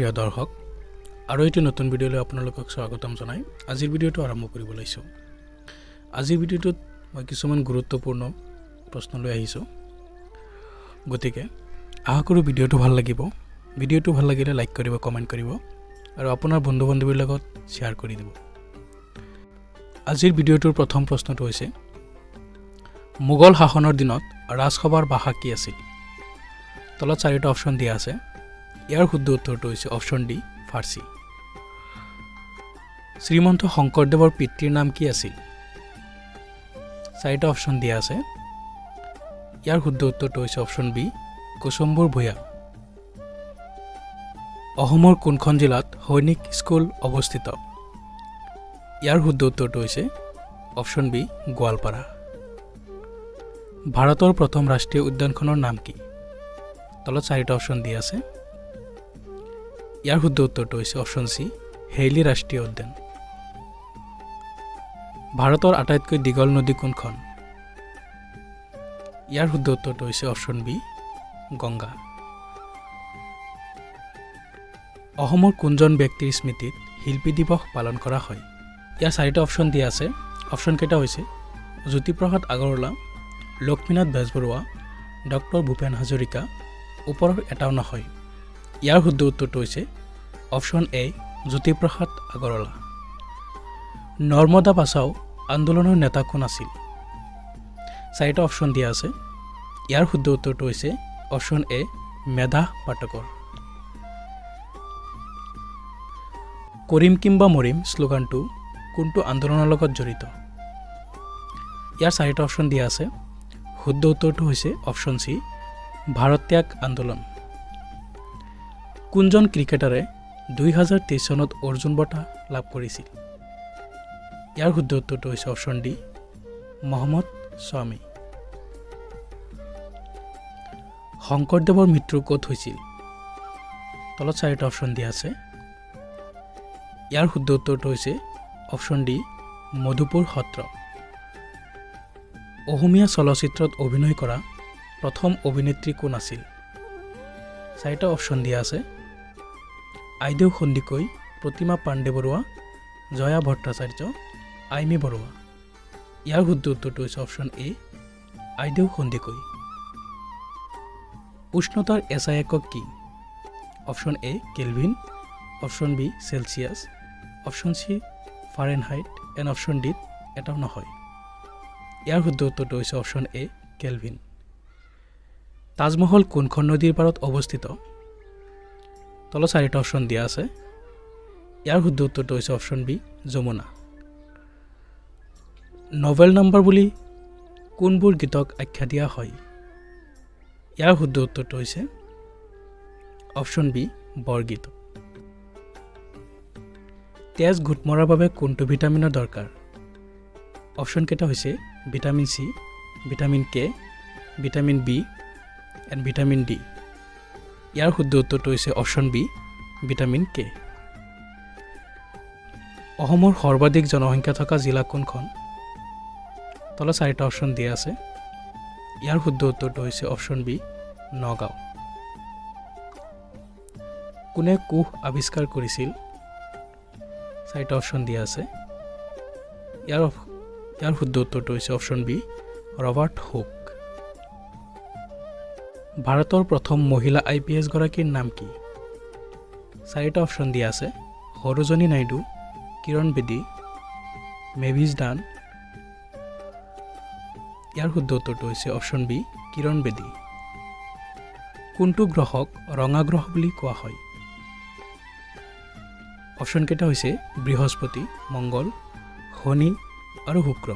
প্ৰিয় দৰ্শক আৰু এটি নতুন ভিডিঅ'লৈ আপোনালোকক স্বাগতম জনাই আজিৰ ভিডিঅ'টো আৰম্ভ কৰিব লৈছো। আজিৰ ভিডিঅ'টোত মই কিছুমান গুৰুত্বপূৰ্ণ প্ৰশ্ন লৈ আহিছো। গতিকে আশা কৰোঁ ভিডিঅ'টো ভাল লাগিব। ভিডিঅ'টো ভাল লাগিলে লাইক কৰিব, কমেন্ট কৰিব আৰু আপোনাৰ বন্ধু-বান্ধৱীৰ লগত শ্বেয়াৰ কৰি দিব। আজিৰ ভিডিঅ'টোৰ প্ৰথম প্ৰশ্নটো হৈছে মোগল শাসনৰ দিনত ৰাজসভাৰ ভাষা কি আছিল? তলত চাৰিটা অপচন দিয়া আছে। ইয়াৰ শুদ্ধ উত্তৰটো হৈছে অপচন ডি ফাৰ্চী। শ্ৰীমন্ত শংকৰদেৱৰ পিতৃৰ নাম কি আছিল? চাৰিটা অপচন দিয়া আছে। ইয়াৰ শুদ্ধ উত্তৰটো হৈছে অপচন বি কুসুম্বৰ ভূঞা। অসমৰ কোনখন জিলাত সৈনিক স্কুল অৱস্থিত? ইয়াৰ শুদ্ধ উত্তৰটো হৈছে অপচন বি গোৱালপাৰা। ভাৰতৰ প্ৰথম ৰাষ্ট্ৰীয় উদ্যানখনৰ নাম কি? তলত চাৰিটা অপচন দিয়া আছে। ইয়াৰ শুদ্ধ উত্তৰটো হৈছে অপচন চি হেইলি ৰাষ্ট্ৰীয় উদ্যান। ভাৰতৰ আটাইতকৈ দীঘল নদী কোনখন? ইয়াৰ শুদ্ধ উত্তৰটো হৈছে অপচন বি গংগা। অসমৰ কোনজন ব্যক্তিৰ স্মৃতিত শিল্পী দিৱস পালন কৰা হয়? ইয়াৰ চাৰিটা অপচন দিয়া আছে। অপচন কেইটা হৈছে জ্যোতিপ্ৰসাদ আগৰৱালা, লক্ষ্মীনাথ বেজবৰুৱা, ডক্টৰ ভূপেন হাজৰিকা, ওপৰৰ এটাও নহয়। ইয়াৰ শুদ্ধ উত্তৰটো হৈছে অপচন এ জ্যোতিপ্ৰসাদ আগৰৱালা। নৰ্মদা বাচাও আন্দোলনৰ নেতা কোন আছিল? চাৰিটা অপচন দিয়া আছে। ইয়াৰ শুদ্ধ উত্তৰটো হৈছে অপচন এ মেধা পাটকৰ। কৰিম কিম্বা মৰিম শ্লোগানটো কোনটো আন্দোলনৰ লগত জড়িত? ইয়াৰ চাৰিটা অপচন দিয়া আছে। শুদ্ধ উত্তৰটো হৈছে অপচন চি ভাৰত ত্যাগ আন্দোলন। কোনজন ক্ৰিকেটাৰে 2023 চনত অৰ্জুন বঁটা লাভ কৰিছিল? ইয়াৰ শুদ্ধ উত্তৰটো হৈছে অপচন ডি মহম্মদ স্বামী। শংকৰদেৱৰ মৃত্যু ক'ত হৈছিল? তলত চাৰিটা অপচন দিয়া আছে। ইয়াৰ শুদ্ধ উত্তৰটো হৈছে অপচন ডি মধুপুৰ সত্ৰ। অসমীয়া চলচ্চিত্ৰত অভিনয় কৰা প্ৰথম অভিনেত্ৰী কোন আছিল? চাৰিটা অপচন দিয়া আছে। আইদেউ সন্দিকৈ, প্ৰতিমা পাণ্ডে বৰুৱা, জয়া ভট্টাচাৰ্য, আইমী বৰুৱা। ইয়াৰ শুদ্ধ উত্তৰটো হৈছে অপচন এ আইদেউ সন্দিকৈ। উষ্ণতাৰ এছআই একক কি? Option A Kelvin, option B Celsius, option C Fahrenheit and option D এটাও নহয়। ইয়াৰ শুদ্ধ উত্তৰটো হৈছে অপচন এ কেলভিন। তাজমহল কোনখন নদীৰ পাৰত অৱস্থিত? তলত চাৰিটা অপচন দিয়া আছে। ইয়াৰ শুদ্ধ উত্তৰটো হৈছে option B Jamuna. Novel number বুলি কোনবোৰ গীতক আখ্যা দিয়া হয়? ইয়াৰ শুদ্ধ উত্তৰটো হৈছে অপচন বি বৰগীত। তেজ গোট মৰাৰ বাবে কোনটো ভিটামিনৰ দৰকাৰ? অপচন কেইটা হৈছে vitamin C, vitamin K, vitamin B and vitamin D. ইয়াৰ শুদ্ধ উত্তৰটো হৈছে অপচন বি ভিটামিন কে। অসমৰ সৰ্বাধিক জনসংখ্যা থকা জিলা কোনখন? তলত চাৰিটা অপচন দিয়া আছে। ইয়াৰ শুদ্ধ উত্তৰটো হৈছে অপচন বি নগাঁও। কোনে কোষ আৱিষ্কাৰ কৰিছিল? চাৰিটা অপচন দিয়া আছে। ইয়াৰ শুদ্ধ উত্তৰটো হৈছে অপচন বি ৰবাৰ্ট হুক। ভাৰতৰ প্ৰথম মহিলা IPS গৰাকীৰ নাম কি? চাৰিটা অপচন দিয়া আছে। সৰোজনী নাইডু, কিৰণ বেদী, মেভিজ ডান। ইয়াৰ শুদ্ধ উত্তৰটো হৈছে অপচন বি কিৰণ বেদী। কোনটো গ্ৰহক ৰঙা গ্ৰহ বুলি কোৱা হয়? অপচন কেইটা হৈছে বৃহস্পতি, মংগল, শনি আৰু শুক্ৰ।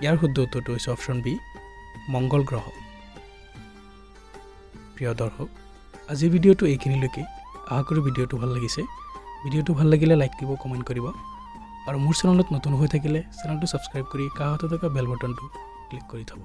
ইয়াৰ শুদ্ধ উত্তৰটো হৈছে অপচন বি মংগল গ্ৰহ। প্ৰিয় দৰ্শক, আজিৰ ভিডিঅ'টো এইখিনিলৈকে। আশা কৰোঁ ভিডিঅ'টো ভাল লাগিছে। ভিডিঅ'টো ভাল লাগিলে লাইক দিব, কমেণ্ট কৰিব আৰু মোৰ চেনেলত নতুন হৈ থাকিলে চেনেলটো ছাবস্ক্ৰাইব কৰি কাষতে থকা বেল বটনটো ক্লিক কৰি থ'ব।